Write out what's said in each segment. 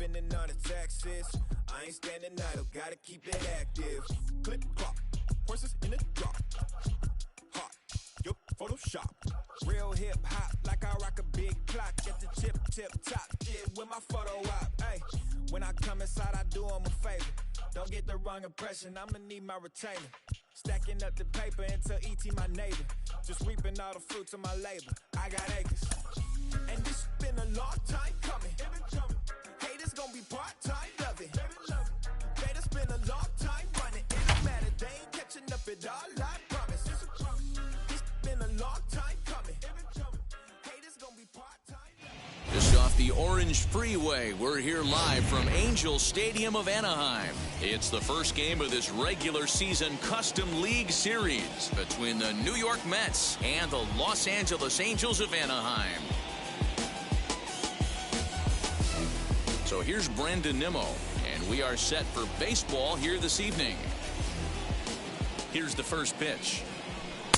spending on the taxes. I ain't standing idle, gotta keep it active. Click clock, horses in the drop. Hot, yup, Photoshop. Real hip hop, like I rock a big clock at the tip top. Yeah, with my photo op. Hey, when I come inside, I do 'em a favor. Don't get the wrong impression, I'ma need my retainer. Stacking up the paper until ET my neighbor. Just reaping all the fruits of my labor. I got acres. And this been a long time coming. Haters gonna be part-time loving. Haters been a long time running. It don't matter, they ain't catching up at all, I promise. This been a long time coming. Haters gonna be part-time. Just off the Orange Freeway, we're here live from Angel Stadium of Anaheim. It's the first game of this regular season Custom League Series between the New York Mets and the Los Angeles Angels of Anaheim. So here's Brandon Nimmo, and we are set for baseball here this evening. Here's the first pitch.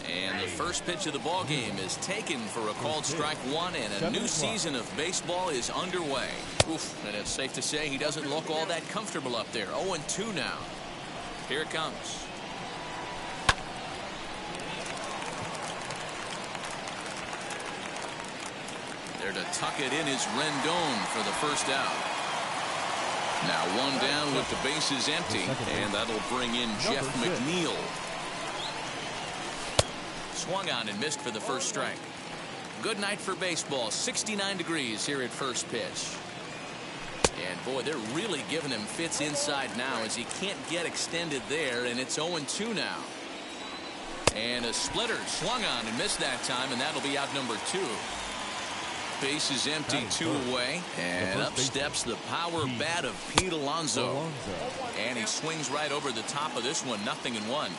And the first pitch of the ball game is taken for a called strike one, and a new season of baseball is underway. Oof, and it's safe to say he doesn't look all that comfortable up there. 0-2 now. Here it comes. There to tuck it in is Rendon for the first out. Now one down with the bases empty, and that'll bring in Jeff McNeil. Swung on and missed for the first strike. Good night for baseball. 69 degrees here at first pitch. And boy, they're really giving him fits inside now as he can't get extended there, and it's 0-2 now. And a splitter swung on and missed that time, and that'll be out number 2. Base is empty, 2 away, and up steps the power bat of Pete Alonso. And he swings right over the top of this one, 0-1.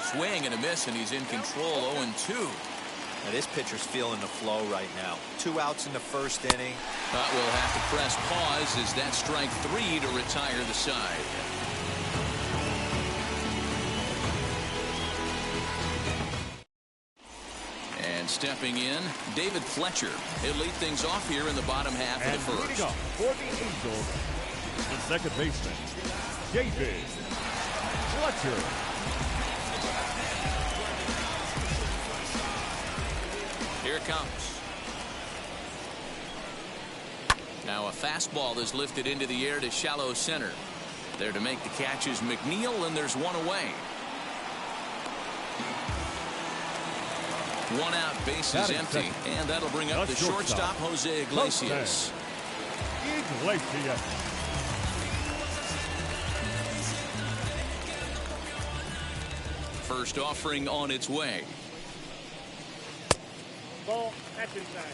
Swing and a miss, and he's in control. 0-2. Now this pitcher's feeling the flow right now. 2 outs in the first inning. But we'll have to press pause as that strike 3 to retire the side. And stepping in, David Fletcher. He'll lead things off here in the bottom half of the first. Up for the Angels, the second baseman, David Fletcher. Here it comes. Now a fastball is lifted into the air to shallow center. There to make the catch is McNeil, and there's one away. 1 out, base is empty, and that'll bring up the shortstop, Jose Iglesias. First offering on its way. Ball, that's inside.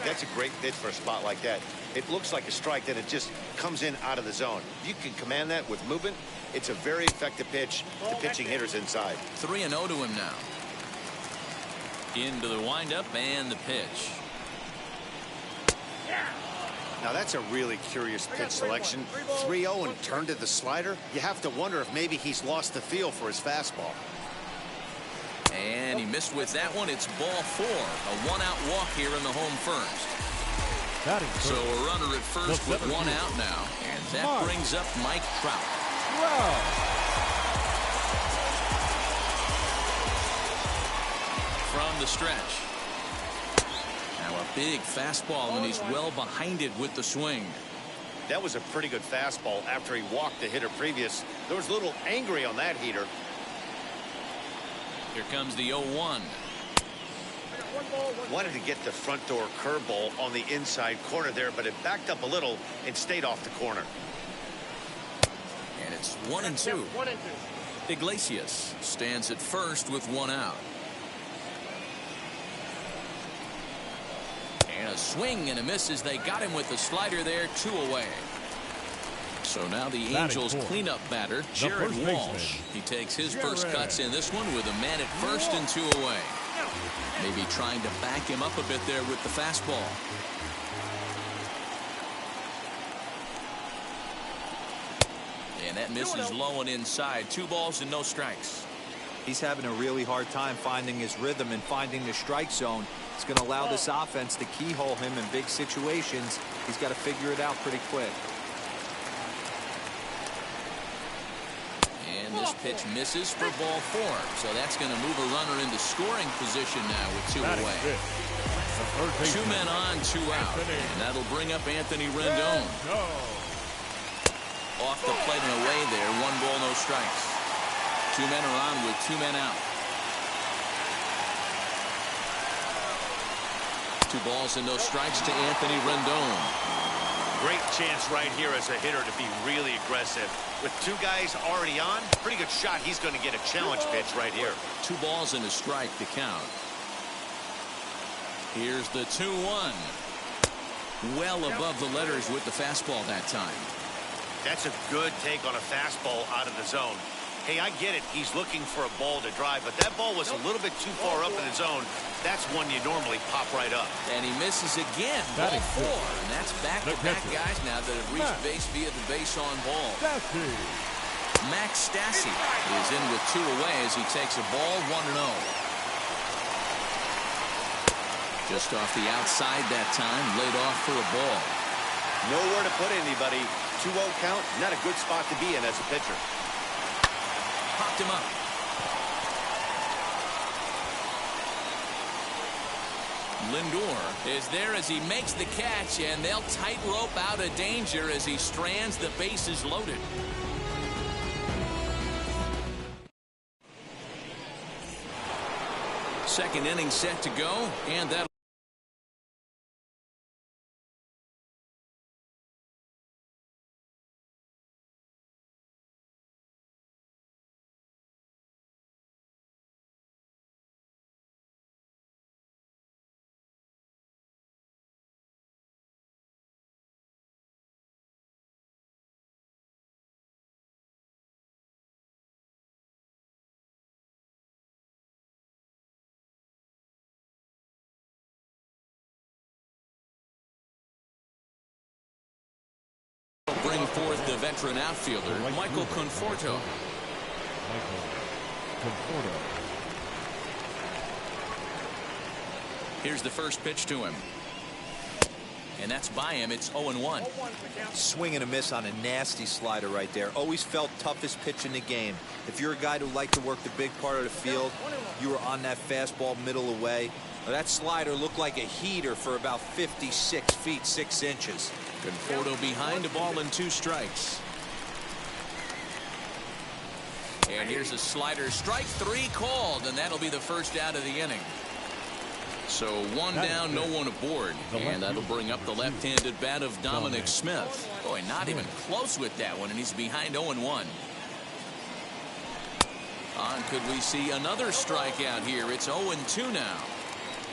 That's a great pitch for a spot like that. It looks like a strike, then it just comes in out of the zone. If you can command that with movement, it's a very effective pitch to pitching hitters inside. 3-0 to him now. Into the windup and the pitch. Now that's a really curious pitch selection. 3-0 and turned to the slider. You have to wonder if maybe he's lost the feel for his fastball. And he missed with that one. It's ball 4. A 1-out walk here in the home first. So a runner at first with 1 out now. And that brings up Mike Trout. From the stretch. Now a big fastball, and he's well behind it with the swing. That was a pretty good fastball after he walked the hitter previous. There was a little angry on that heater. Here comes the 0-1. Wanted to get the front door curveball on the inside corner there, but it backed up a little and stayed off the corner. And it's 1-2. Iglesias stands at first with 1 out. And a swing and a miss as they got him with the slider there. 2 away. So now the Angels cleanup batter, Jared Walsh. He takes his first cuts in this one with a man at first and 2 away. Maybe trying to back him up a bit there with the fastball. And That misses low and inside. 2 balls and no strikes. He's having a really hard time finding his rhythm and finding the strike zone. It's going to allow this offense to keyhole him in big situations. He's got to figure it out pretty quick. And this pitch misses for ball 4. So that's going to move a runner into scoring position now with 2 away. 2 men on, 2 out. And that'll bring up Anthony Rendon. Off the plate and away there. 1 ball, no strikes. 2 men are on with 2 men out. 2 balls and no strikes to Anthony Rendon. Great chance right here as a hitter to be really aggressive. With 2 guys already on, pretty good shot. He's going to get a challenge pitch right here. 2 balls and a strike to count. Here's the 2-1. Well above the letters with the fastball that time. That's a good take on a fastball out of the zone. Hey, I get it. He's looking for a ball to drive, but that ball was a little bit too far up in the zone. That's one you normally pop right up. And he misses again. Ball 4. And that's back-to-back guys now that have reached base via the base on ball. Max Stassi is in with 2 away as he takes a ball 1-0. Just off the outside that time, laid off for a ball. Nowhere to put anybody. 2-0 count, not a good spot to be in as a pitcher. Popped him up. Lindor is there as he makes the catch, and they'll tightrope out of danger as he strands the bases loaded. Second inning set to go, and that bring forth the veteran outfielder, Michael Conforto. Here's the first pitch to him. And that's by him. It's 0-1. Swing and a miss on a nasty slider right there. Always felt toughest pitch in the game. If you're a guy who liked to work the big part of the field, you were on that fastball middle away. That slider looked like a heater for about 56 feet 6 inches. Conforto behind a ball and 2 strikes. And here's a slider. Strike 3 called, and that'll be the first out of the inning. So 1 down, no one aboard. And that'll bring up the left-handed bat of Dominic Smith. Boy, not even close with that one, and he's behind 0-1. Could we see another strikeout here? It's 0-2 now.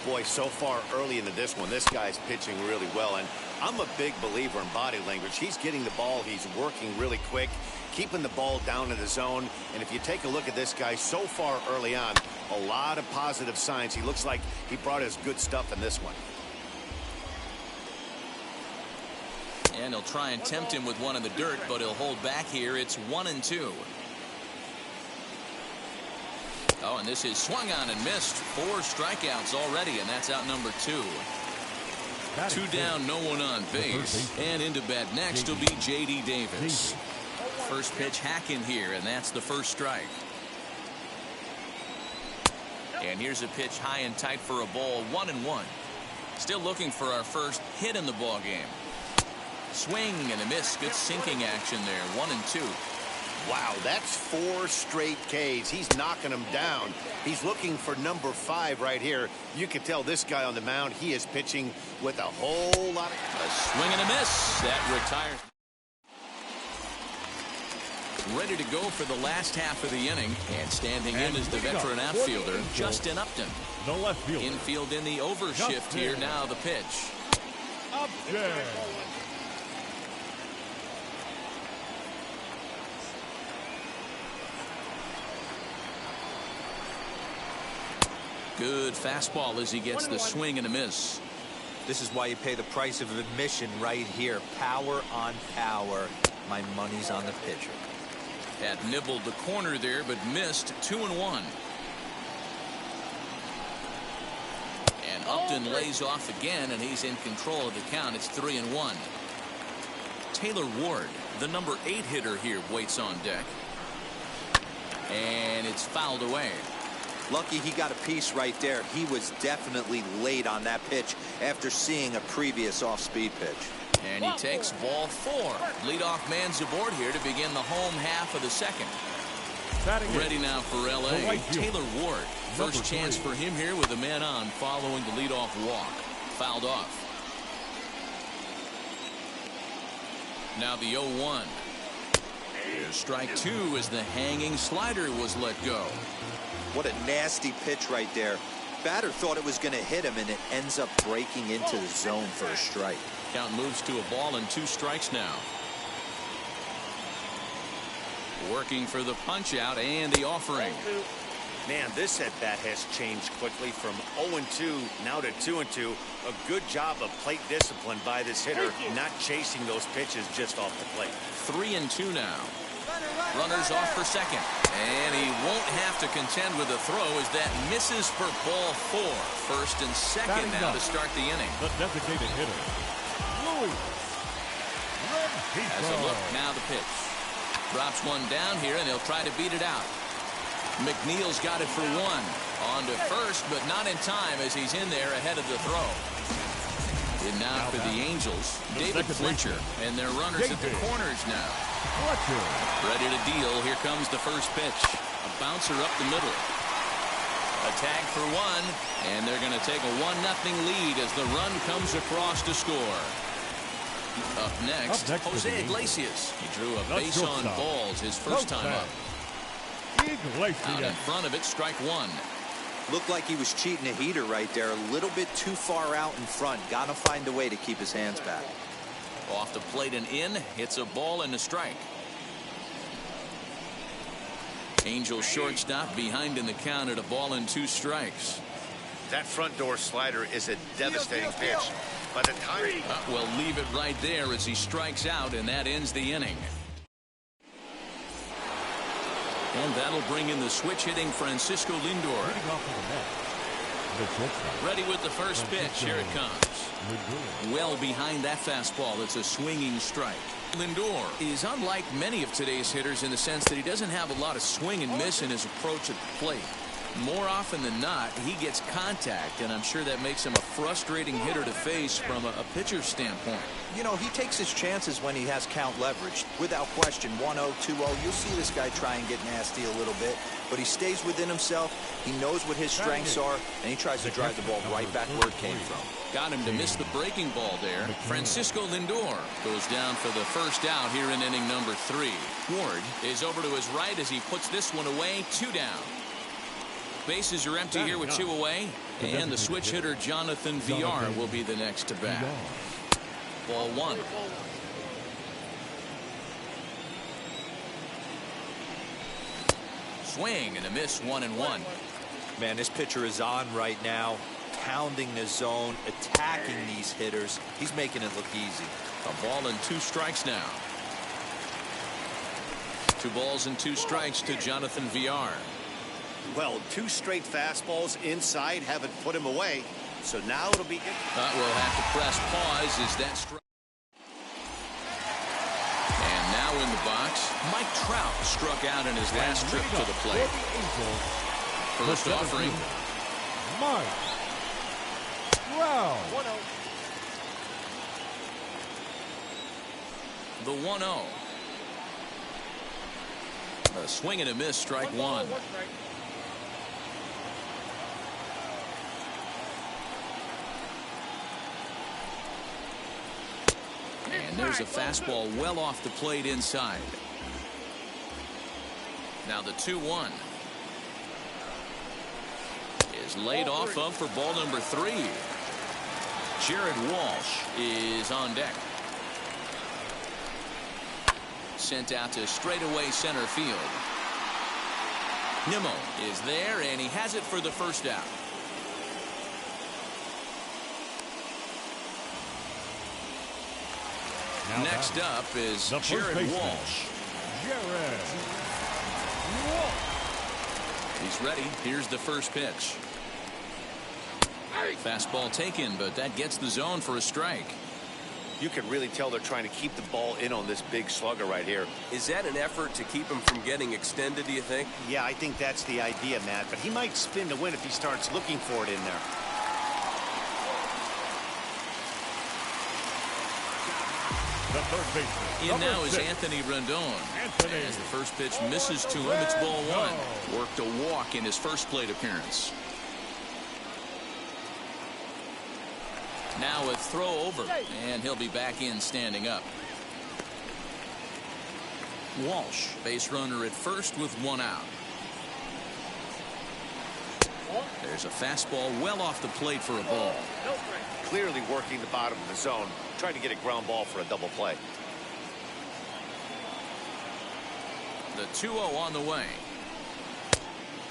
Boy, so far early into this one, this guy's pitching really well, and I'm a big believer in body language. He's getting the ball, he's working really quick, keeping the ball down in the zone. And if you take a look at this guy so far early on, a lot of positive signs. He looks like he brought his good stuff in this one. And he'll try and tempt him with one in the dirt, but he'll hold back here. It's 1-2. Oh, and this is swung on and missed. 4 strikeouts already, and that's out number 2. 2 down, no one on base. And into bat next will be J.D. Davis. First pitch hacking here, and that's the first strike. And here's a pitch high and tight for a ball, 1-1. Still looking for our first hit in the ball game. Swing and a miss. Good sinking action there, 1-2. Wow, that's 4 straight Ks. He's knocking them down. He's looking for number 5 right here. You can tell this guy on the mound, he is pitching with a whole lot of... A swing and a miss. That retires. Ready to go for the last half of the inning. And standing in is the veteran outfielder, Justin Upton. The left fielder. Infield in the overshift here. Now the pitch. Upton. Good fastball as he gets the swing and a miss. This is why you pay the price of admission right here. Power on power. My money's on the pitcher. Had nibbled the corner there, but missed 2-1. And Upton lays off again, and he's in control of the count. It's 3-1. Taylor Ward, the number 8 hitter here, waits on deck. And it's fouled away. Lucky he got a piece right there. He was definitely late on that pitch after seeing a previous off-speed pitch. And he takes ball 4. Leadoff man's aboard here to begin the home half of the second. Ready now for L.A. Taylor Ward. First chance for him here with a man on following the leadoff walk. Fouled off. Now the 0-1. Here's strike 2 as the hanging slider was let go. What a nasty pitch right there. Batter thought it was going to hit him, and it ends up breaking into the zone for a strike. Count moves to a ball and 2 strikes now. Working for the punch out and the offering. Man, this at bat has changed quickly from 0-2 now to 2-2. A good job of plate discipline by this hitter, not chasing those pitches just off the plate. 3-2 now. Runners off for second, and he won't have to contend with a throw as that misses for ball 4. First and second now to start the inning. The designated hitter, Louis. As a look, now the pitch. Drops one down here, and he'll try to beat it out. McNeil's got it for 1. On to first, but not in time as he's in there ahead of the throw. And now for the Angels, David Fletcher, and their runners at the corners now. Ready to deal. Here comes the first pitch. A bouncer up the middle. A tag for 1, and they're going to take a 1-0 lead as the run comes across to score. Up next Jose Iglesias. He drew a base on balls his first time up. Out in front of it, strike 1. Looked like he was cheating a heater right there. A little bit too far out in front. Got to find a way to keep his hands back. Off the plate and in. Hits a ball and a strike. Angels shortstop behind in the count at a ball and 2 strikes. That front door slider is a devastating pitch. By the time we'll leave it right there as he strikes out, and that ends the inning. And that'll bring in the switch hitting Francisco Lindor. Ready with the first pitch. Here it comes. Well behind that fastball. It's a swinging strike. Lindor is unlike many of today's hitters in the sense that he doesn't have a lot of swing and miss in his approach at the plate. More often than not, he gets contact, and I'm sure that makes him a frustrating hitter to face from a pitcher's standpoint. You know, he takes his chances when he has count leverage. Without question, 1-0, 2-0, you'll see this guy try and get nasty a little bit, but he stays within himself. He knows what his strengths are, and he tries to drive the ball right back where it came from. Got him to miss the breaking ball there. Francisco Lindor goes down for the first out here in inning number 3. Ward is over to his right as he puts this one away. 2 down. Bases are empty here with 2 away, and the switch hitter Jonathan Villar will be the next to bat. Ball 1. Swing and a miss. 1-1. Man, this pitcher is on right now, pounding the zone, attacking these hitters. He's making it look easy. A ball and 2 strikes now. 2 balls and 2 strikes to Jonathan Villar. Well, 2 straight fastballs inside haven't put him away. So now it'll be. We'll have to press pause as that strike. And now in the box, Mike Trout struck out in his last trip to the plate. First offering. Mike Trout. The 1-0. A swing and a miss, strike 1. And there's a fastball well off the plate inside. Now the 2-1 is laid off of for ball number 3. Jared Walsh is on deck. Sent out to straightaway center field. Nimmo is there, and he has it for the first out. Next up is Jared Walsh. Jared He's ready. Here's the first pitch. Fastball taken, but that gets the zone for a strike. You can really tell they're trying to keep the ball in on this big slugger right here. Is that an effort to keep him from getting extended, do you think? Yeah, I think that's the idea, Matt. But he might spin to win if he starts looking for it in there. The third baseman. In now number is 6. Anthony Rendon. Anthony. As the first pitch misses to him, it's ball one. Worked a walk in his first plate appearance. Now a throw over, and he'll be back in standing up. Walsh, base runner at first with one out. There's a fastball well off the plate for a ball. Clearly working the bottom of the zone, trying to get a ground ball for a double play. The 2-0 on the way.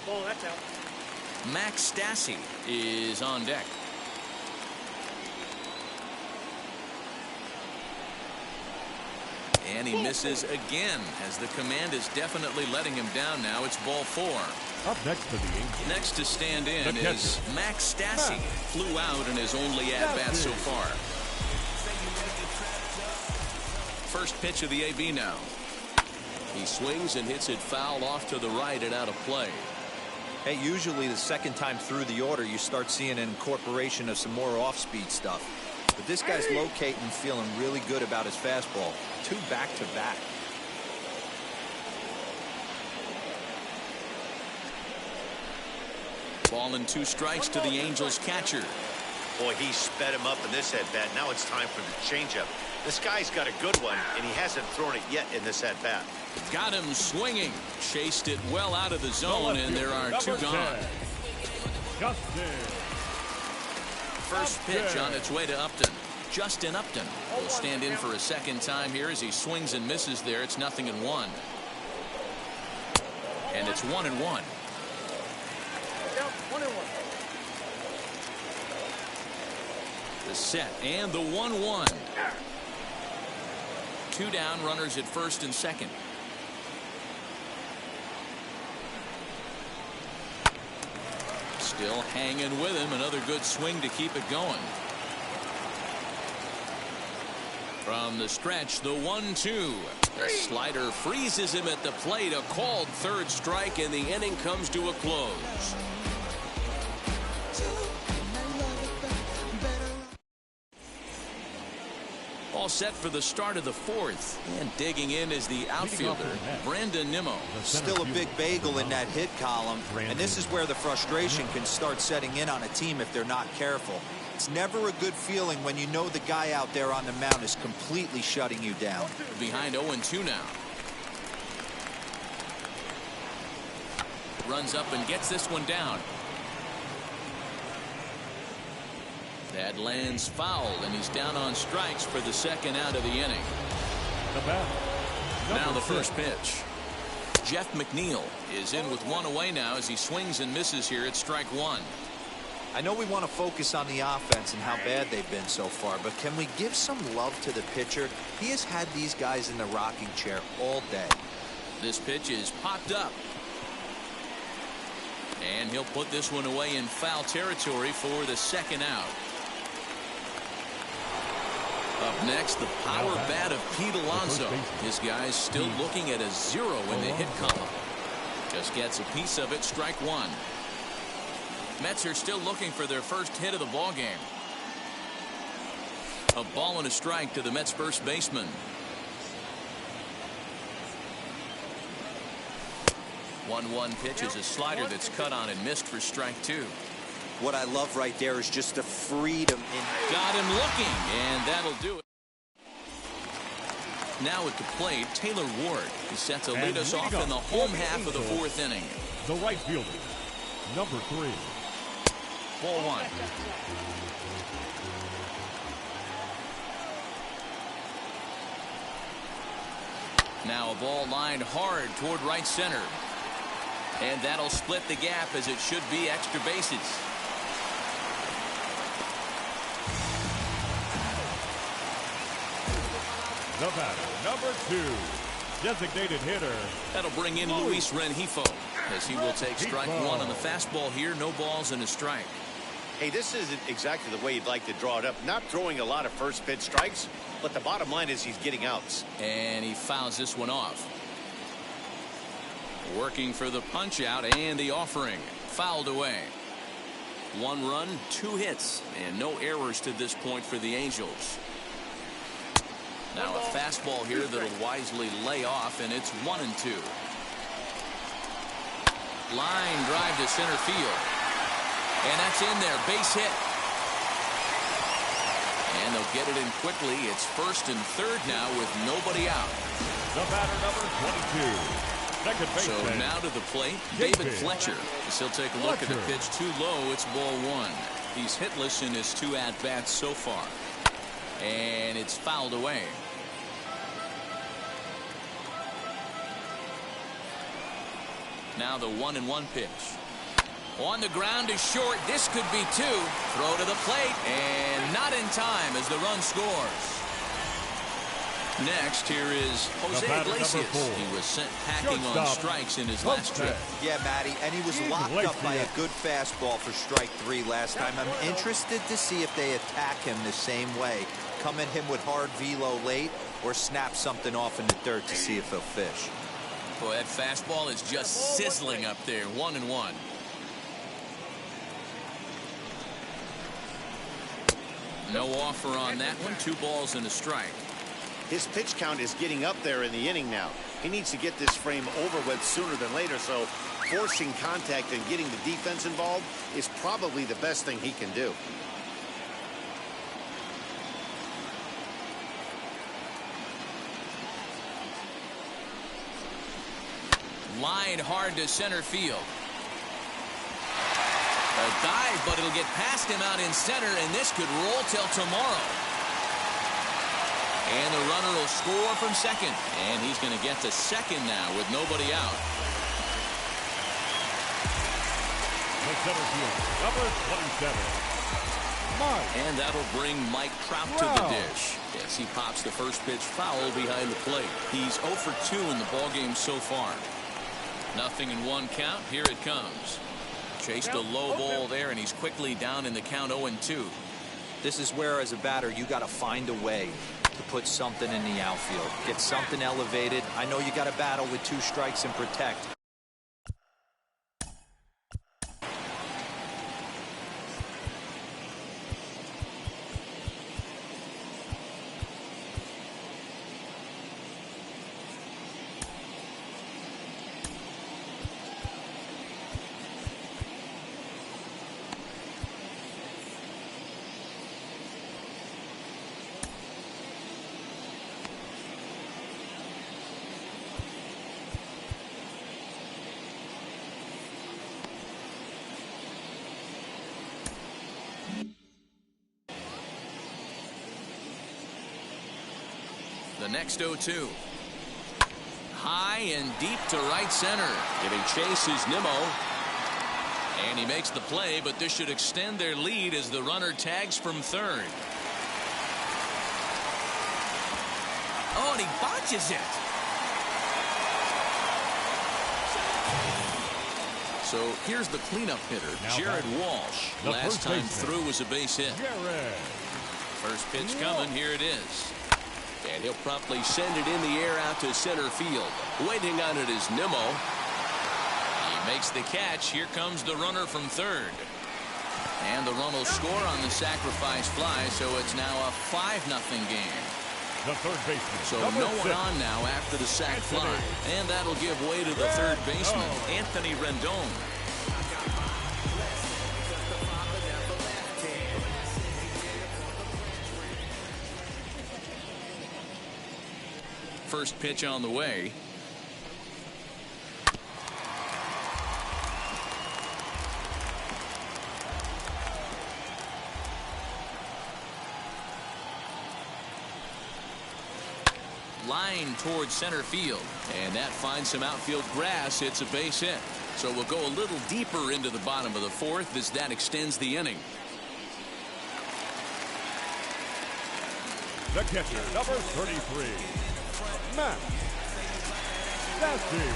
Oh, that's out. Max Stassi is on deck. And he misses again, as the command is definitely letting him down now. It's ball four. Up next to the Angels. Next to stand in The is Max Stassi. Flew out in his only at-bat so far. First pitch of the AB now. He swings and hits it foul off to the right and out of play. Hey, usually the second time through the order, you start seeing an incorporation of some more off-speed stuff. But this guy's locating, feeling really good about his fastball. 2 back-to-back. Ball and 2 strikes to the Angels catcher. Boy, he sped him up in this at-bat. Now it's time for the changeup. This guy's got a good one, and he hasn't thrown it yet in this at-bat. Got him swinging. Chased it well out of the zone, and there are 2 gone. First pitch on its way to Upton. Justin Upton will stand in for a second time here as he swings and misses there. It's 0-1. And it's 1-1. The set and the 1-1. 2 down, runners at first and second. Still hanging with him. Another good swing to keep it going. From the stretch, the 1-2. The slider freezes him at the plate. A called third strike, and the inning comes to a close. All set for the start of the 4th. And digging in is the outfielder, Brandon Nimmo. Still a big bagel in that hit column. And this is where the frustration can start setting in on a team if they're not careful. It's never a good feeling when you know the guy out there on the mound is completely shutting you down. Behind 0-2 now. Runs up and gets this one down. That lands foul, and he's down on strikes for the second out of the inning. Now the first pitch. Jeff McNeil is in with 1 away now as he swings and misses here at strike 1. I know we want to focus on the offense and how bad they've been so far, but can we give some love to the pitcher? He has had these guys in the rocking chair all day. This pitch is popped up. And he'll put this one away in foul territory for the second out. Up next, the power bat of Pete Alonso. His guy's still looking at a 0 in the hit column. Just gets a piece of it, strike 1. Mets are still looking for their first hit of the ball game. A ball and a strike to the Mets first baseman. 1-1 pitch is a slider that's cut on and missed for strike 2. What I love right there is just the freedom. Got him looking, and that'll do it. Now at the plate, Taylor Ward is set to lead us off in the home half of the 4th inning. The right fielder, number 3. Ball 1. Now a ball lined hard toward right center. And that'll split the gap as it should be extra bases. The batter, number 2, designated hitter. That'll bring in Luis Rengifo. as he will take strike one on the fastball here. No balls and a strike. Hey, this isn't exactly the way you'd like to draw it up. Not throwing a lot of first pitch strikes, but the bottom line is he's getting outs. And he fouls this one off. Working for the punch out and the offering. Fouled away. 1 run, 2 hits, and no errors to this point for the Angels. Now a fastball here that'll wisely lay off, and it's 1-2. Line drive to center field. And that's in there. Base hit. And they'll get it in quickly. It's first and third now with nobody out. The batter, number 22. Second baseman. So now to the plate, David Fletcher. As he'll take a look at the pitch too low. It's ball 1. He's hitless in his 2 at-bats so far. And it's fouled away. Now the 1-1 pitch. On the ground is short. This could be 2. Throw to the plate. And not in time as the run scores. Next, here is Jose Iglesias. He was sent packing on strikes in his last trip. Yeah, Matty, and he was locked up by a good fastball for strike 3 last time. I'm interested to see if they attack him the same way. Come at him with hard velo late or snap something off in the dirt to see if he'll fish. Boy, that fastball is just sizzling up there. 1-1. No offer on that one. 2 balls and a strike. His pitch count is getting up there in the inning now. He needs to get this frame over with sooner than later, so forcing contact and getting the defense involved is probably the best thing he can do. Line hard to center field. A dive, but it'll get past him out in center, and this could roll till tomorrow. And the runner will score from second. And he's going to get to second now with nobody out. The center field, number 27. Mike. And that'll bring Mike Trout to the dish. Yes, he pops the first pitch foul behind the plate. He's 0 for 2 in the ballgame so far. 0-1 count. Here it comes. Chased a low ball there, and he's quickly down in the count 0-2. This is where, as a batter, you got to find a way to put something in the outfield. Get something elevated. I know you got to battle with 2 strikes and protect. The next 0-2. High and deep to right center. Giving chase is Nimmo. And he makes the play, but this should extend their lead as the runner tags from third. Oh, and he botches it. So here's the cleanup hitter, Jared Walsh. Last time through was a base hit. First pitch coming. Here it is. And he'll promptly send it in the air out to center field. Waiting on it is Nimmo. He makes the catch. Here comes the runner from third. And the run will score on the sacrifice fly, so it's now a 5-0 game. The third baseman. So no one on now after the sac fly. And that'll give way to the third baseman, Anthony Rendon. First pitch on the way. Line towards center field, and that finds some outfield grass. It's a base hit. So we'll go a little deeper into the bottom of the 4th as that extends the inning. The catcher, number 33. Matt Stassi.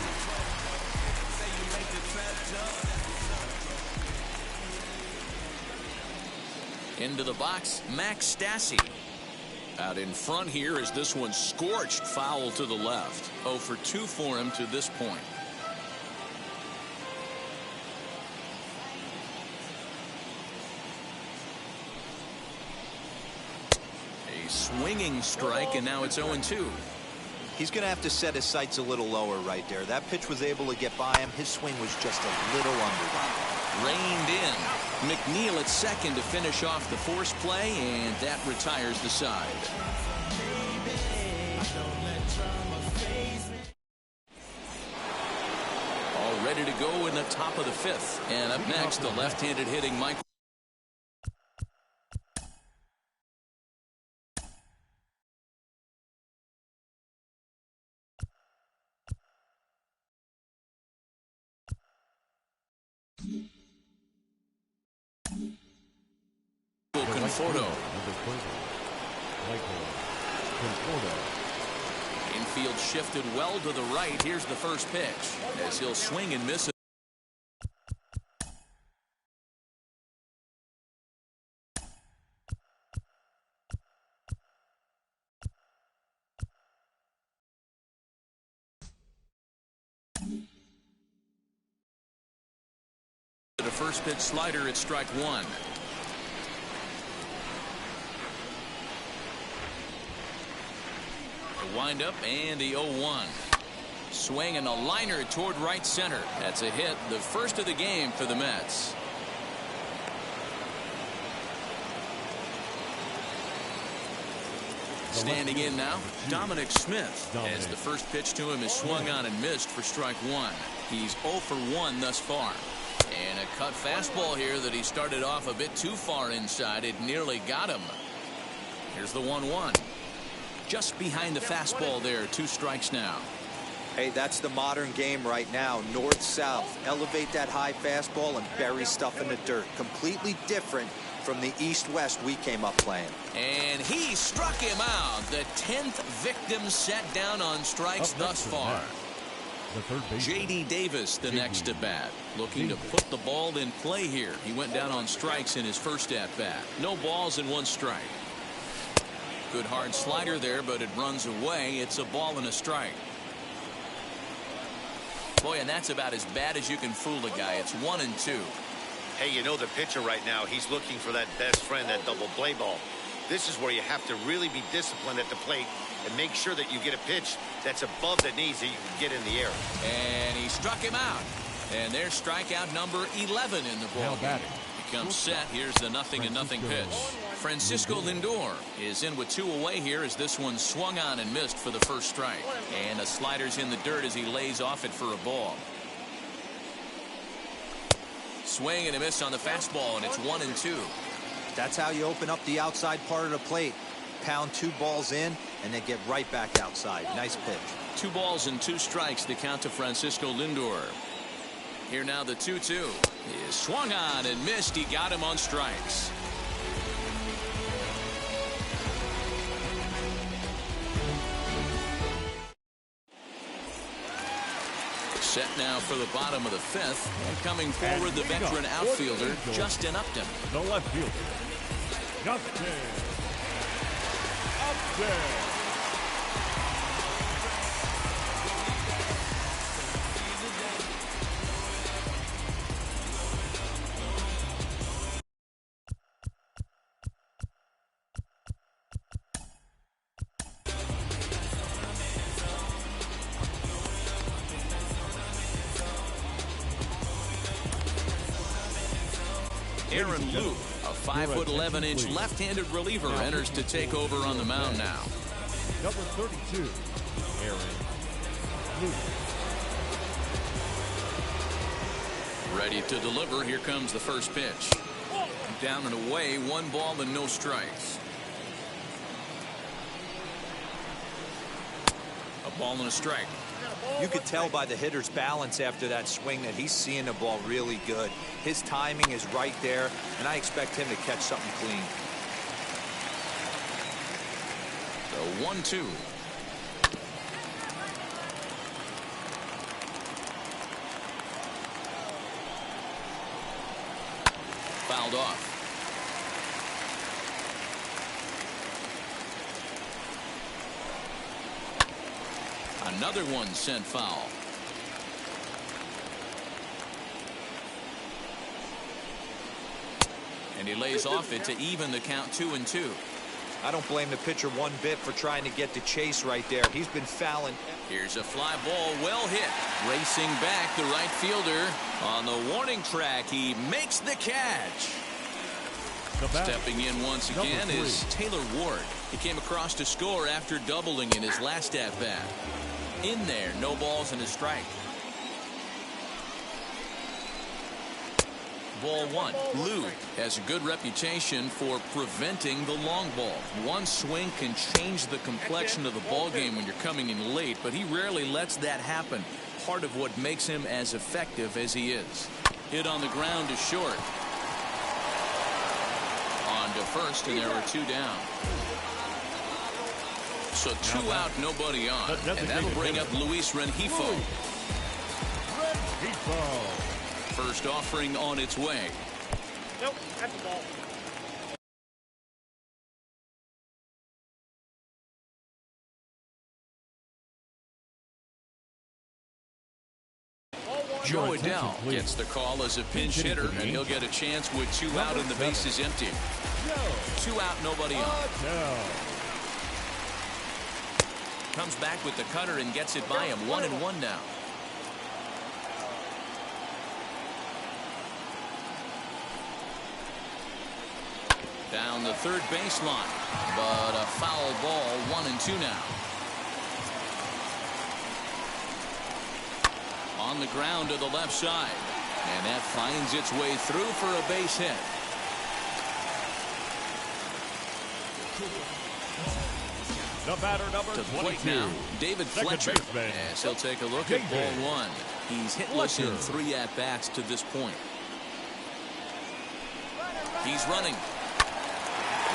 Into the box, Max Stassi. Out in front here is this one scorched foul to the left. 0 for 2 for him to this point. A swinging strike, and now it's 0-2. He's going to have to set his sights a little lower right there. That pitch was able to get by him. His swing was just a little under. Reined in. McNeil at second to finish off the force play, and that retires the side. All ready to go in the top of the fifth. And up next, the left-handed hitting Mike. Conforto. Infield shifted well to the right. Here's the first pitch as he'll swing and miss it. The first pitch slider at strike one. Wind up and the 0-1. Swing and a liner toward right center. That's a hit, the first of the game for the Mets. Standing in now, Dominic Smith, as the first pitch to him is swung on and missed for strike one. He's 0 for 1 thus far. And a cut fastball here that he started off a bit too far inside. It nearly got him. Here's the 1-1. Just behind the fastball there. 2 strikes now. Hey, that's the modern game right now. North-south. Elevate that high fastball and bury stuff in the dirt. Completely different from the east-west we came up playing. And he struck him out. The 10th victim set down on strikes thus far. J.D. Davis, the next at bat, looking to put the ball in play here. He went down on strikes in his first at bat. No balls and 1 strike. Good hard slider there, but it runs away. It's a ball and a strike. Boy, and that's about as bad as you can fool a guy. It's 1-2. Hey, you know the pitcher right now, he's looking for that best friend, that double play ball. This is where you have to really be disciplined at the plate and make sure that you get a pitch that's above the knees that you can get in the air. And he struck him out. And there's strikeout number 11 in the ball game. Becomes set. Here's the 0-0 pitch. Francisco Lindor is in with 2 away here as this one swung on and missed for the first strike. And the slider's in the dirt as he lays off it for a ball. Swing and a miss on the fastball, and it's 1-2. That's how you open up the outside part of the plate. Pound 2 balls in and then get right back outside. Nice pitch. 2 balls and 2 strikes to count to Francisco Lindor. Here now the 2-2. He is swung on and missed. He got him on strikes. Set now for the bottom of the 5th. And coming forward, the veteran outfielder, Justin Upton. The left fielder, Justin Upton. Aaron Luke, a 5'11" left-handed reliever, enters to take over on the mound now. Number 32, Aaron Luke. Ready to deliver. Here comes the first pitch. Down and away, 1 ball and no strikes. A ball and a strike. You could tell by the hitter's balance after that swing that he's seeing the ball really good. His timing is right there, and I expect him to catch something clean. The 1-2. Fouled off. another one sent foul. And he lays off it to even the count 2-2. I don't blame the pitcher one bit for trying to get the chase right there. He's been fouling. Here's a fly ball, well hit. Racing back, the right fielder on the warning track. He makes the catch. Stepping in once again is Taylor Ward. He came across to score after doubling in his last at-bat. In there, no balls and a strike. Ball one. Lou has a good reputation for preventing the long ball. One swing can change the complexion of the ball game when you're coming in late, but he rarely lets that happen. Part of what makes him as effective as he is. Hit on the ground to short. On to first, and there are two down. So two out, nobody on, and that'll bring up Luis Rengifo. First offering on its way. Nope, that's the ball. Joe Adele gets the call as a pinch hitter, and he'll get a chance with two out and the bases empty. Two out, nobody on. Comes back with the cutter and gets it by him. 1-1 now. Down the third baseline, but a foul ball. 1-2 now. On the ground to the left side, and that finds its way through for a base hit. The batter number to the plate 22. now, David Fletcher, as he'll take a look at ball one. He's hitless in 3 at-bats to this point. He's running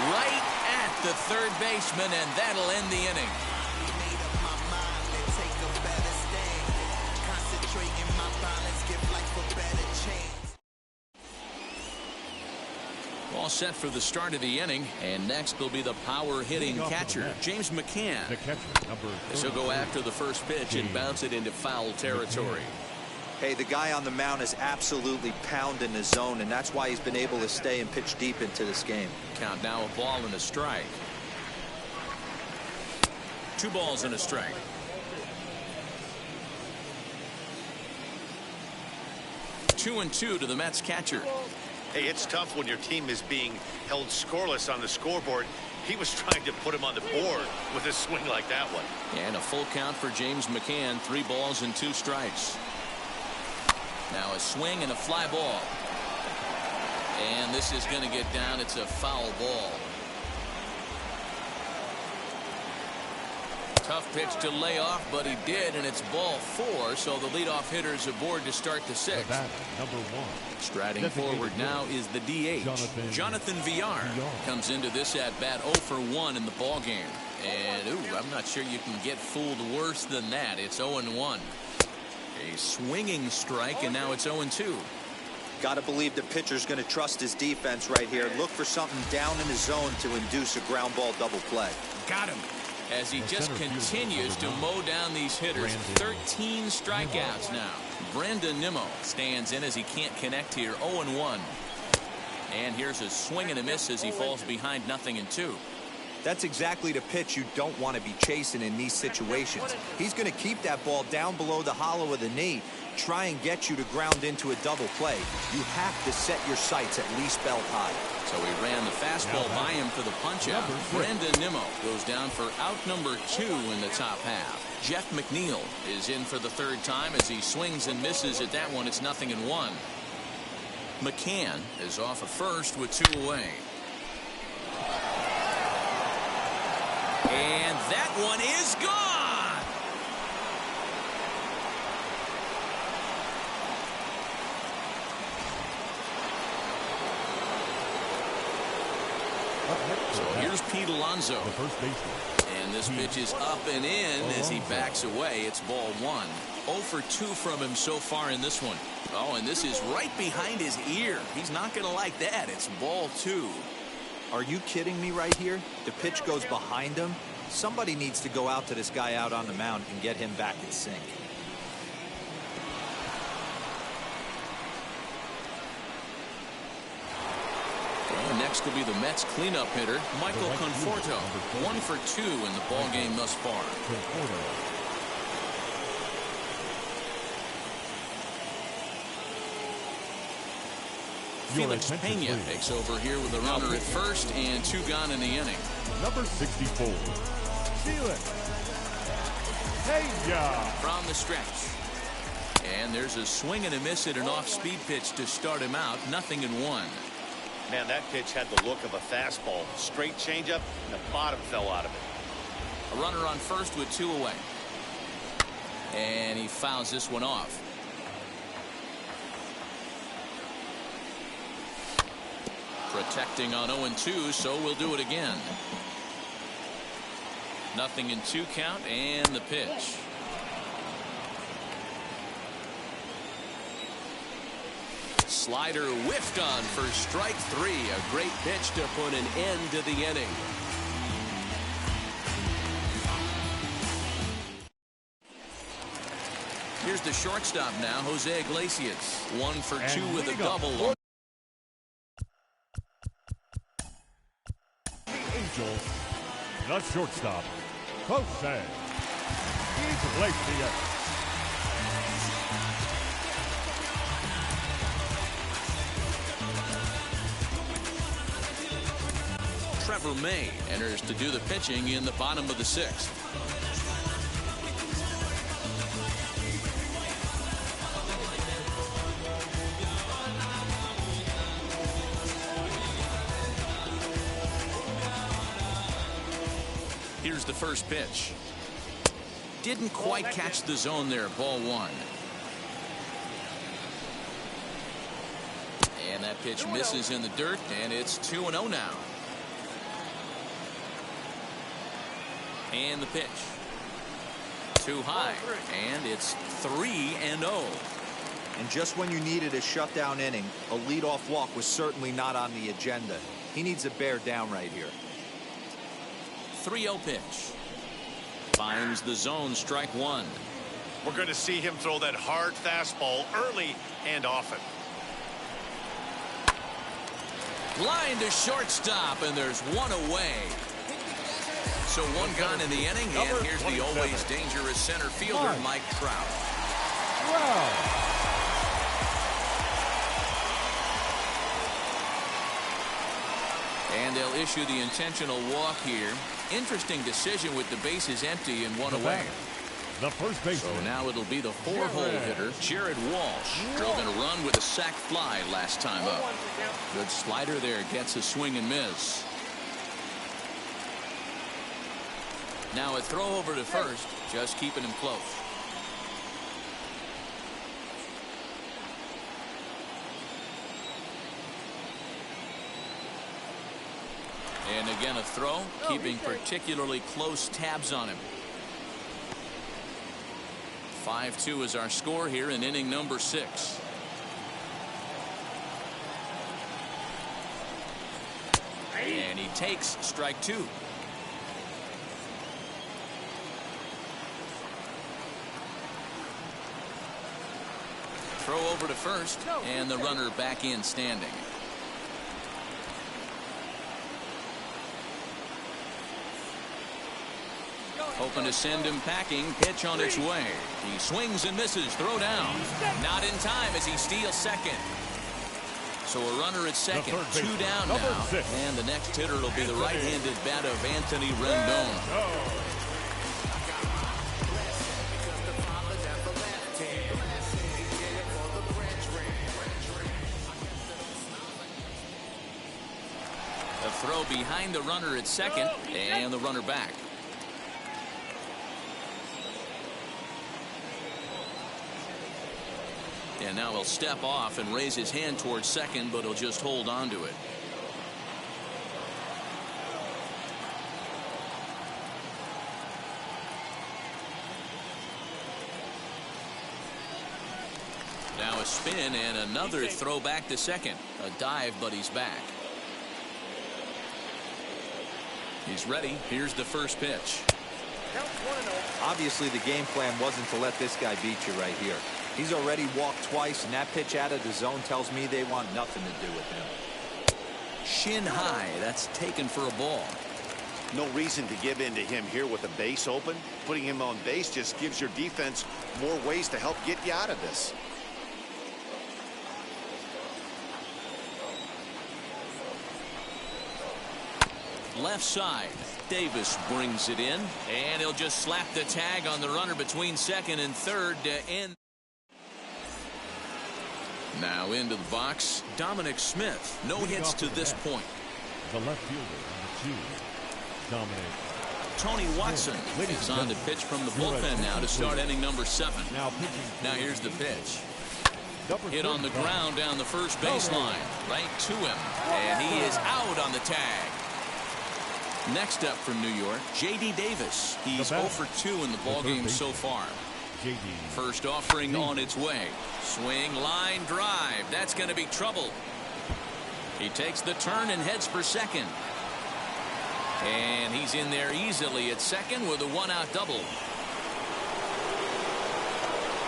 right at the third baseman, and that'll end the inning. All set for the start of the inning, and next will be the power hitting catcher, James McCann. The catcher, number 33. So go after the first pitch and bounce it into foul territory. Hey, the guy on the mound is absolutely pounding the zone, and that's why he's been able to stay and pitch deep into this game. Count now, a ball and a strike. 2 balls and a strike. Two and two to the Mets catcher. Hey, it's tough when your team is being held scoreless on the scoreboard. He was trying to put him on the board with a swing like that one. And a full count for James McCann. 3 balls and 2 strikes. Now a swing and a fly ball. And this is going to get down. It's a foul ball. Tough pitch to lay off, but he did, and it's ball 4, so the leadoff hitter's aboard to start the 6th. Number 1. Striding forward now is the DH. Jonathan Villar comes into this at-bat 0 for 1 in the ballgame. And, ooh, I'm not sure you can get fooled worse than that. It's 0-1. A swinging strike, and now it's 0-2. Got to believe the pitcher's going to trust his defense right here. Look for something down in the zone to induce a ground ball double play. Got him. As he just continues to mow down these hitters. 13 strikeouts now. Brandon Nimmo stands in as he can't connect here. 0-1. And here's a swing and a miss as he falls behind 0-2. That's exactly the pitch you don't want to be chasing in these situations. He's going to keep that ball down below the hollow of the knee, try and get you to ground into a double play. You have to set your sights at least belt high. So he ran the fastball by him for the punch-out. Brandon Nimmo goes down for out number 2 in the top half. Jeff McNeil is in for the 3rd time as he swings and misses at that one. It's 0-1. McCann is off at first with 2 away. And that one is gone. So here's Pete Alonso. The first baseman. And this pitch is up and in as he backs away. It's ball 1. 0 for 2 from him so far in this one. Oh, and this is right behind his ear. He's not going to like that. It's ball 2. Are you kidding me right here? The pitch goes behind him. Somebody needs to go out to this guy out on the mound and get him back in sync. Well, next will be the Mets cleanup hitter, Michael Conforto. 1 for 2 in the ball game thus far. Felix Pena takes over here with a runner at first and 2 gone in the inning. Number 64, Felix Pena. From the stretch. And there's a swing and a miss at an off-speed pitch to start him out. 0-1. Man, that pitch had the look of a fastball. Straight changeup, and the bottom fell out of it. A runner on first with 2 away. And he fouls this one off. Protecting on 0-2, so we'll do it again. 0-2 count, and the pitch. Slider whiffed on for strike 3. A great pitch to put an end to the inning. Here's the shortstop now, Jose Iglesias. 1 for 2 with a double. Angels, the shortstop, Jose Iglesias. Trevor May enters to do the pitching in the bottom of the 6th. Here's the first pitch. Didn't quite catch the zone there. Ball 1. And that pitch misses in the dirt, and it's 2-0 now. And the pitch. Too high, and it's 3-0. And just when you needed a shutdown inning, a leadoff walk was certainly not on the agenda. He needs to bear down right here. 3-0 pitch. Finds the zone, strike 1. We're going to see him throw that hard fastball early and often. Line to shortstop, and there's 1 away. So 1 gone in the inning, and here's the always dangerous center fielder, Mike Trout. And they'll issue the intentional walk here. Interesting decision with the bases empty and 1 away. The first baseman. So now it'll be the 4-hole hitter, Jared Walsh. Drove in a run with a sac fly last time up. Good slider there, gets a swing and miss. Now a throw over to first, just keeping him close. And again a throw, keeping particularly close tabs on him. 5-2 is our score here in inning number 6. And he takes strike 2. Throw over to first, and the runner back in standing. Hoping to send him packing. Pitch on its way. He swings and misses. Throw down. Not in time as he steals second. So a runner at second. 2 down now. And the next hitter will be the right-handed bat of Anthony Rendon. A throw behind the runner at second, and the runner back. And now he'll step off and raise his hand towards second, but he'll just hold on to it. Now a spin and another throw back to second. A dive, but he's back. He's ready. Here's the first pitch. Count 1-0. Obviously, the game plan wasn't to let this guy beat you right here. He's already walked twice, and that pitch out of the zone tells me they want nothing to do with him. Shin high. That's taken for a ball. No reason to give in to him here with the base open. Putting him on base just gives your defense more ways to help get you out of this. Left side. Davis brings it in, and he'll just slap the tag on the runner between second and third to end. Now into the box, Dominic Smith. No hits to this point. The left fielder on the 2, Dominic. Tony Watson is on to pitch from the bullpen now to start inning number 7. Now here's the pitch. Hit on the ground down the first baseline, right to him, and he is out on the tag. Next up from New York, J.D. Davis. He's 0 for 2 in the ballgame so far. First offering on its way. Swing, line, drive. That's going to be trouble. He takes the turn and heads for second. And he's in there easily at second with a 1-out double.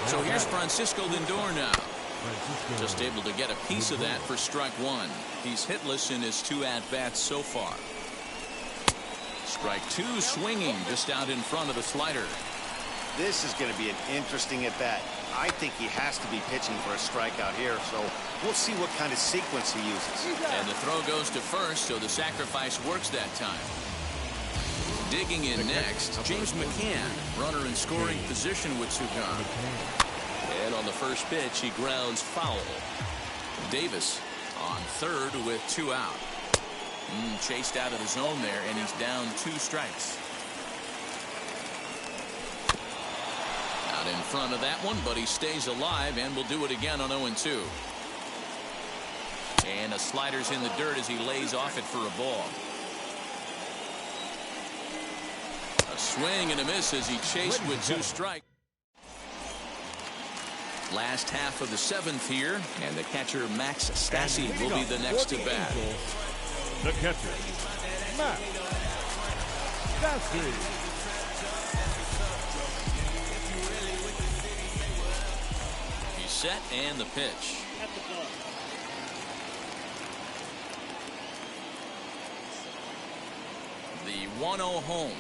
So here's Francisco Lindor now. Just able to get a piece of that for strike 1. He's hitless in his 2 at-bats so far. Strike 2, swinging just out in front of the slider. This is going to be an interesting at bat. I think he has to be pitching for a strikeout here, so we'll see what kind of sequence he uses. And the throw goes to first, so the sacrifice works that time. Digging in next, James McCann, runner in scoring position with 2 gone. And on the first pitch, he grounds foul. Davis on third with 2 out. Chased out of the zone there, and he's down 2 strikes. Out in front of that one, but he stays alive and will do it again on 0-2. And a slider's in the dirt as he lays off it for a ball. A swing and a miss as he chased with 2 strikes. Last half of the 7th here, and the catcher Max Stassi will be the next to bat. The catcher, Max Stassi. He's set and the pitch. At the ball. The 1-0 home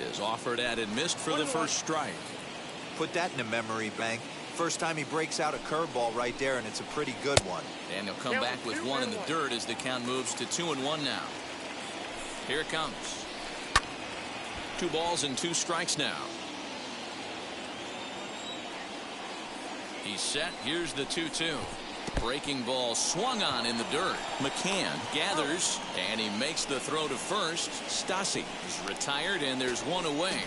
is offered at and missed for the first strike. Put that in a memory bank. First time he breaks out a curveball right there, and it's a pretty good one. And he'll come back with 1 in the dirt as the count moves to 2-1 now. Here it comes. 2 balls and 2 strikes now. He's set. Here's the 2-2. Breaking ball swung on in the dirt. McCann gathers, and he makes the throw to first. Stassi is retired, and there's 1 away.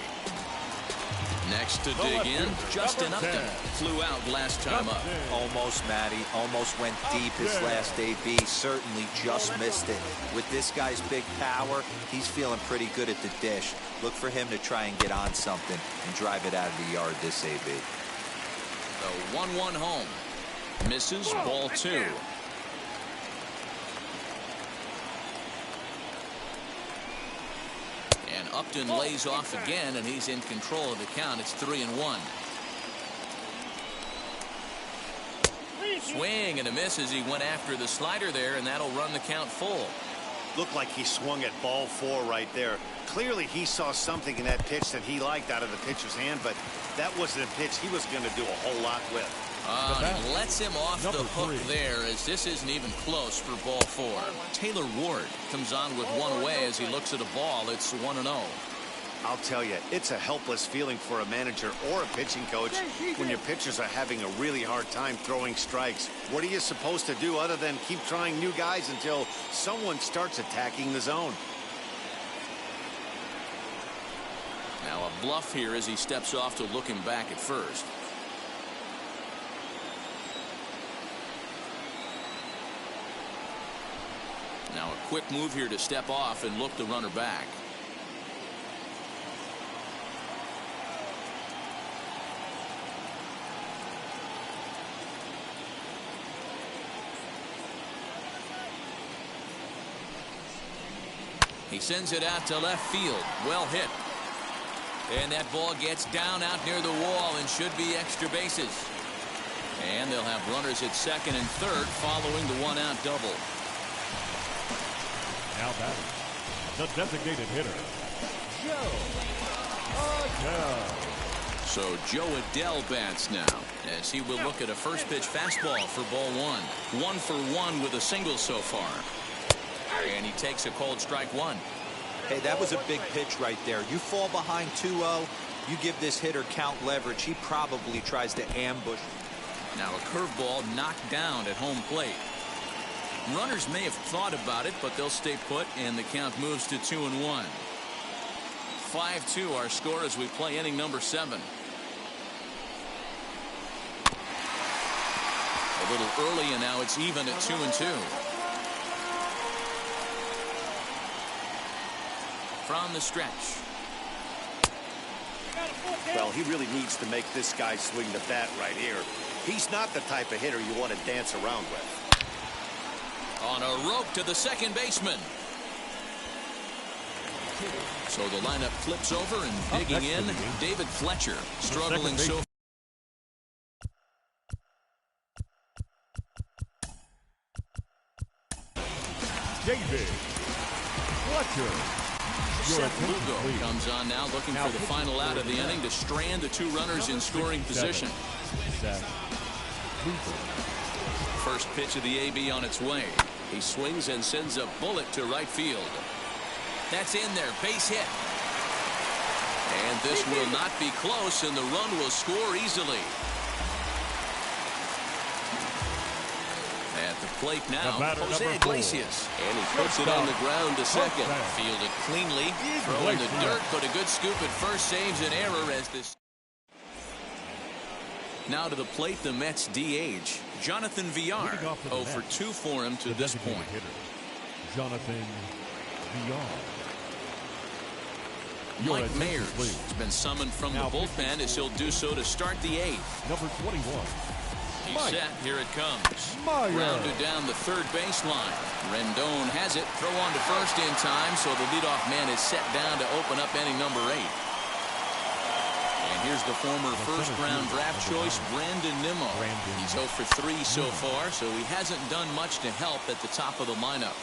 Next to dig in, Justin Upton flew out last time up. Almost, Matty. Almost went deep his last AB. Certainly just missed it. With this guy's big power, he's feeling pretty good at the dish. Look for him to try and get on something and drive it out of the yard this AB. The 1-1 home. Misses, ball 2. And Upton lays off again, and he's in control of the count. It's 3-1. Swing and a miss as he went after the slider there, and that'll run the count full. Looked like he swung at ball 4 right there. Clearly he saw something in that pitch that he liked out of the pitcher's hand, but that wasn't a pitch he was going to do a whole lot with. He lets him off the hook there as this isn't even close for ball 4. Taylor Ward comes on with 1 away as he looks at a ball. It's 1-0. I'll tell you, it's a helpless feeling for a manager or a pitching coach when your pitchers are having a really hard time throwing strikes. What are you supposed to do other than keep trying new guys until someone starts attacking the zone? Now a bluff here as he steps off to look him back at first. Now a quick move here to step off and look the runner back. He sends it out to left field. Well hit. And that ball gets down out near the wall and should be extra bases. And they'll have runners at second and third following the one-out double. Now batting, the designated hitter, Joe Adell. So Joe Adell bats now as he will look at a first pitch fastball for ball one. 1 for 1 with a single so far. And he takes a called strike one. Hey, that was a big pitch right there. You fall behind 2-0, you give this hitter count leverage. He probably tries to ambush. Now a curveball knocked down at home plate. Runners may have thought about it, but they'll stay put, and the count moves to 2-1. 5-2 our score as we play inning number 7. A little early, and now it's even at 2-2. From the stretch. Well, he really needs to make this guy swing the bat right here. He's not the type of hitter you want to dance around with. On a rope to the second baseman. So the lineup flips over and digging in. David Fletcher struggling so. David Fletcher. Seth Lugo comes on now, looking for the final out of the inning to strand the 2 runners in scoring position. First pitch of the AB on its way. He swings and sends a bullet to right field. That's in there, base hit. And this will not be close, and the run will score easily. At the plate now, Jose Iglesias. And he puts it on the ground to second. Fielded cleanly. Throw in the dirt, but a good scoop at first saves an error as this. Now to the plate, the Mets DH, Jonathan Villar. 0 for 2 for him to this point. Jonathan Villar. Mike Mayers has been summoned from the bullpen as he'll do so to start the 8th. Number 21. He's set. Here it comes. Grounded down the third baseline. Rendon has it. Throw on to first in time, so the leadoff man is set down to open up inning number 8. And here's the former first-round draft choice, Brandon Nimmo. He's 0 for 3 so far, so he hasn't done much to help at the top of the lineup.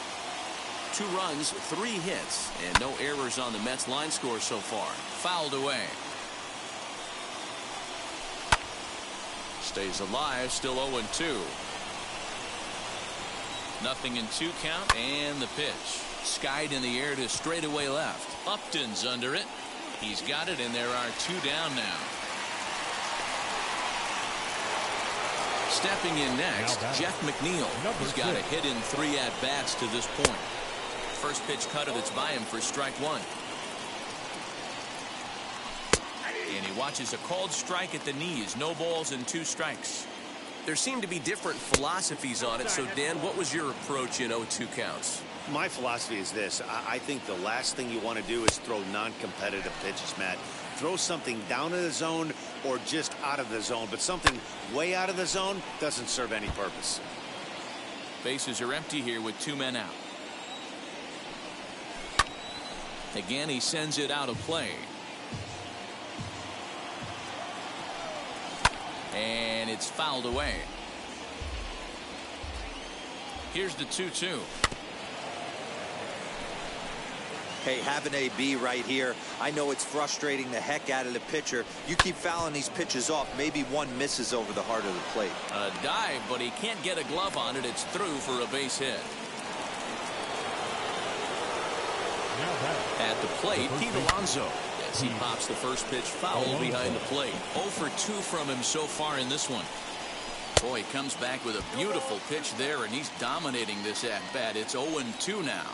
2 runs, 3 hits, and no errors on the Mets line score so far. Fouled away. Stays alive, still 0-2. 0-2 count, and the pitch. Skied in the air to straightaway left. Upton's under it. He's got it, and there are 2 down now. Stepping in next, Jeff McNeil. He's got a hit in 3 at-bats to this point. First pitch cutter that's by him for strike 1. And he watches a called strike at the knees. No balls and 2 strikes. There seem to be different philosophies on it. So, Dan, what was your approach in 0-2 counts? My philosophy is this. I think the last thing you want to do is throw non-competitive pitches, Matt. Throw something down in the zone or just out of the zone. But something way out of the zone doesn't serve any purpose. Bases are empty here with 2 men out. Again, he sends it out of play. And it's fouled away. Here's the 2-2. Hey, have an AB right here. I know it's frustrating the heck out of the pitcher. You keep fouling these pitches off. Maybe one misses over the heart of the plate. A dive, but he can't get a glove on it. It's through for a base hit. At the plate, Pete Alonso, as he pops the first pitch foul behind the plate. 0 for 2 from him so far in this one. Boy, he comes back with a beautiful pitch there, and he's dominating this at-bat. It's 0-2 now.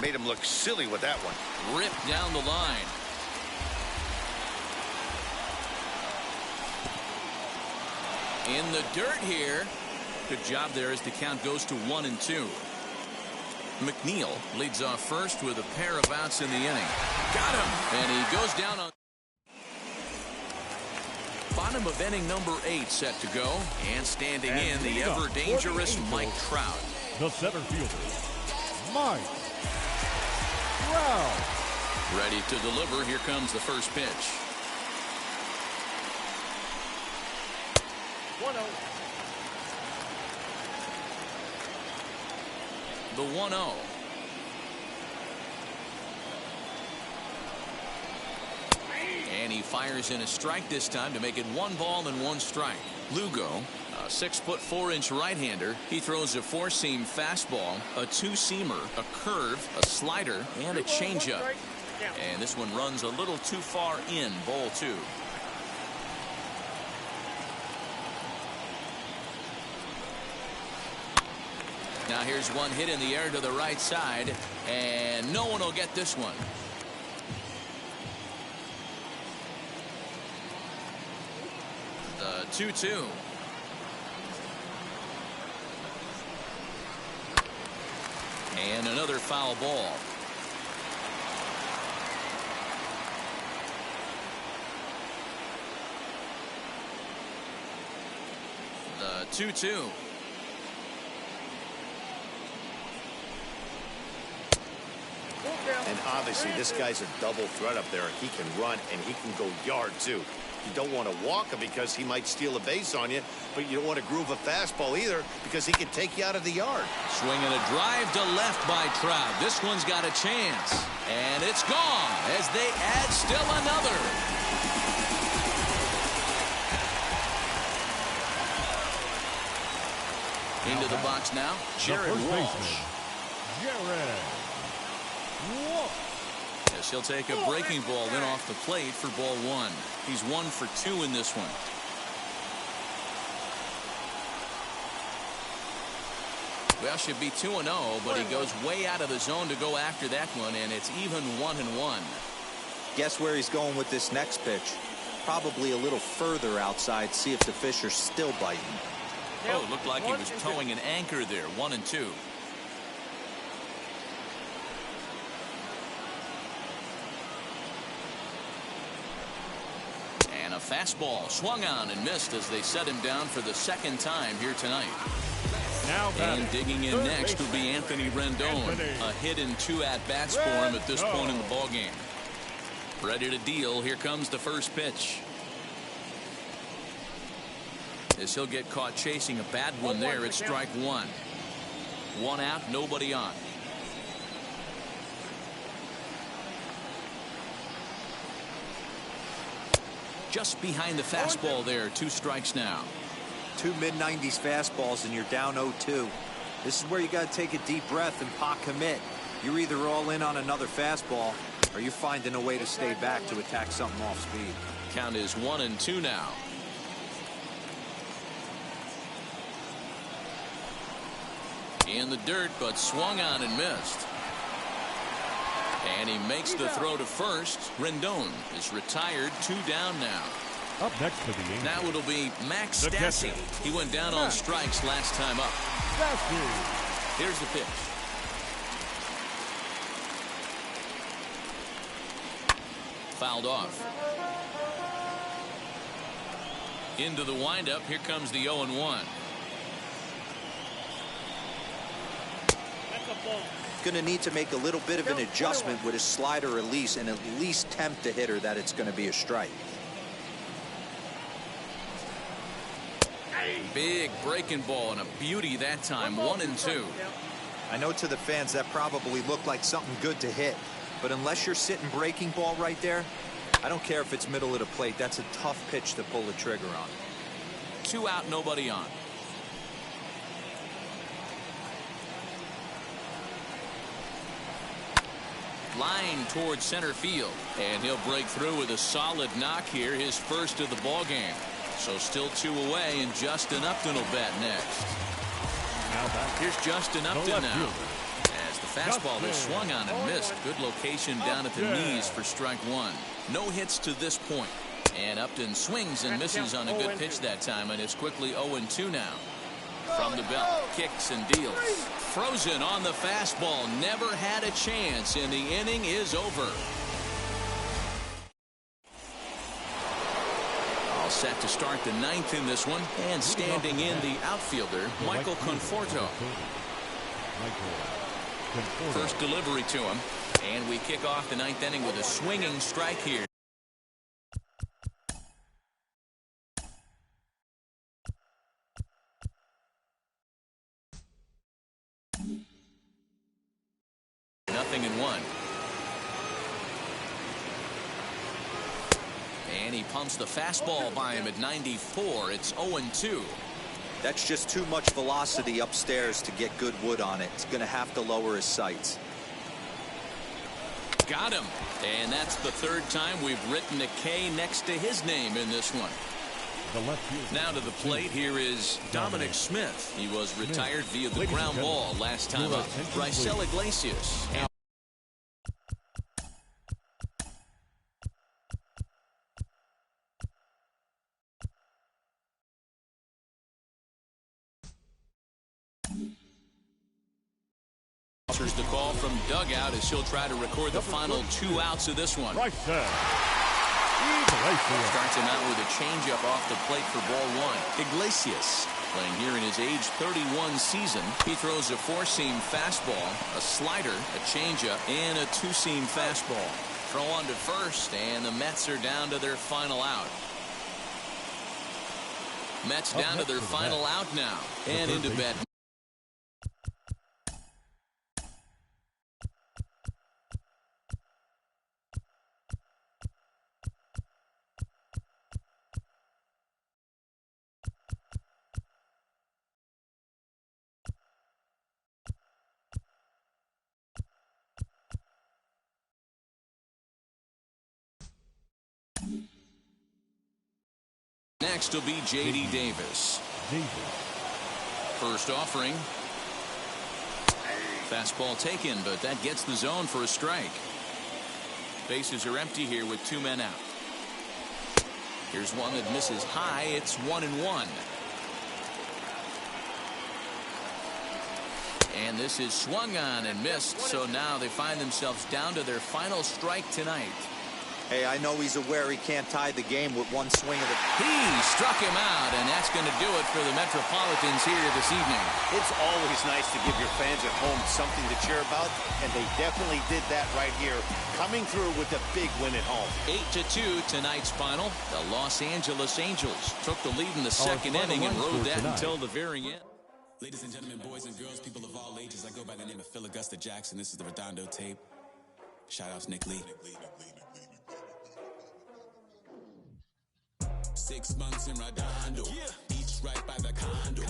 Made him look silly with that one. Ripped down the line. In the dirt here. Good job there as the count goes to 1-2. McNeil leads off first with a pair of outs in the inning. Got him. And he goes down on bottom of inning number 8 set to go. And standing in, the ever-dangerous Mike Trout. The center fielder, Mike Growl. Ready to deliver. Here comes the first pitch. 1-0. The 1-0. And he fires in a strike this time to make it 1 ball and 1 strike. Lugo, a 6'4" right-hander. He throws a 4-seam fastball, a 2-seamer, a curve, a slider, and a changeup. And this one runs a little too far in. Ball 2. Now here's one hit in the air to the right side, and no one will get this one. The 2-2. And another foul ball. The 2-2. And obviously this guy's a double threat up there. He can run and he can go yard too. You don't want to walk him because he might steal a base on you, but you don't want to groove a fastball either because he can take you out of the yard. Swinging a drive to left by Trout. This one's got a chance. And it's gone as they add still another. Into the box now, Jared Walsh. Jared Walsh. Yes, he'll take a breaking ball in off the plate for ball 1. He's 1 for 2 in this one. Well, should be 2-0, but he goes way out of the zone to go after that one, and it's even 1-1. Guess where he's going with this next pitch? Probably a little further outside. See if the fish are still biting. Oh, looked like he was towing an anchor there. 1-2. And a fastball swung on and missed as they set him down for the 2nd time here tonight. Now and digging in next will be Anthony Rendon. A hit and 2 at-bats for him at this point in the ballgame. Ready to deal. Here comes the first pitch. As he'll get caught chasing a bad one there, it's strike 1. 1 out, nobody on. Just behind the fastball there. 2 strikes now. 2 mid-90s fastballs and you're down 0-2. This is where you got to take a deep breath and pot commit. You're either all in on another fastball or you're finding a way to stay back to attack something off speed. Count is 1-2 now. In the dirt, but swung on and missed. And he makes the throw to first. Rendon is retired. 2 down now. Up next for the Angels. Now it'll be Max Stassi. He went down on strikes last time up. Here's the pitch. Fouled off. Into the windup. Here comes the 0-1. Going to need to make a little bit of an adjustment with his slider release and at least tempt the hitter that it's going to be a strike. Big breaking ball and a beauty that time. 1-2. I know to the fans that probably looked like something good to hit, but unless you're sitting breaking ball right there, I don't care if it's middle of the plate. That's a tough pitch to pull the trigger on. 2 out, nobody on. Line towards center field, and he'll break through with a solid knock here, his first of the ball game. So still 2 away, and Justin Upton will bat next. Here's Justin Upton now. As the fastball is swung on and missed. Good location down at the knees for strike 1. No hits to this point. And Upton swings and misses on a good pitch that time, and it's quickly 0-2 now. From the belt, kicks and deals. Frozen on the fastball. Never had a chance, and the inning is over. All set to start the 9th in this one, and standing in the outfielder, Michael Conforto. First delivery to him. And we kick off the ninth inning with a swinging strike here. Nothing in one. And he pumps the fastball by him at 94. It's 0-2. That's just too much velocity upstairs to get good wood on it. He's going to have to lower his sights. Got him. And that's the third time we've written a K next to his name in this one. Now to the plate, here is Dominic Smith. He was retired via the ground ball last time up. Raisel Iglesias. Answers the call from dugout as he'll try to record the final 2 outs of this one. Right there. Starts him out with a changeup off the plate for ball 1. Iglesias playing here in his age 31 season. He throws a 4-seam fastball, a slider, a changeup, and a 2-seam fastball. Throw on to first, and the Mets are down to their final out. Mets down to their final out now, and into bed. Next will be J.D. Davis. First offering. Fastball taken, but that gets the zone for a strike. Bases are empty here with 2 men out. Here's one that misses high. It's 1-1. And this is swung on and missed, so now they find themselves down to their final strike tonight. Hey, I know he's aware he can't tie the game with one swing of the... He struck him out, and that's going to do it for the Metropolitans here this evening. It's always nice to give your fans at home something to cheer about, and they definitely did that right here, coming through with a big win at home. 8-2 tonight's final. The Los Angeles Angels took the lead in the second inning and rode that until the very end. Ladies and gentlemen, boys and girls, people of all ages, I go by the name of Phil Augusta Jackson. This is the Redondo tape. Shout outs Nick Lee. 6 months in Redondo, beach right by the condo.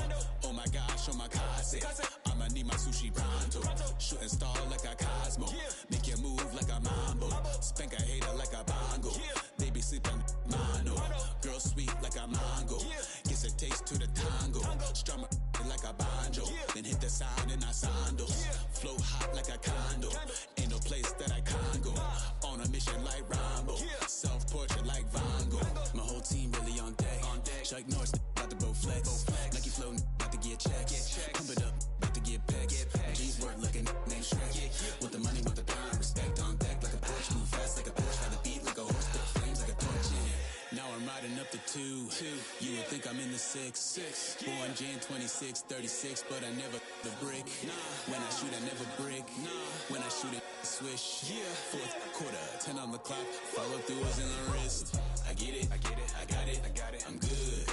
Oh my gosh, oh my casa, I'ma need my sushi pronto. Shooting star like a Cosmo, make you move like a mambo. Spank a hater like a bongo, baby sleeping mono. Girl sweet like a mango, gets a taste to the tango. Strum like a banjo, then hit the sound in our sandals. Flow hot like a condo, ain't no place that I can't go. On a mission like Rambo, self-portrait like Van Gogh. My whole team really on deck. Chuck Norris about to bow flex. Nike flow about to get checks. Pump it up, about to get pecks. My G's work like a name Shrek. With the money, with the time, respect on deck like a Porsche. Move fast like a Porsche, by the beat like a horse. Put flames like a torch. Now I'm riding up the 2. You would think I'm in the 6. Born Jan 26, 36, but I never the brick. When I shoot, I never brick. When I shoot it, swish. Fourth quarter, 10 on the clock. Follow through is in the wrist. I get it, I got it, I'm good.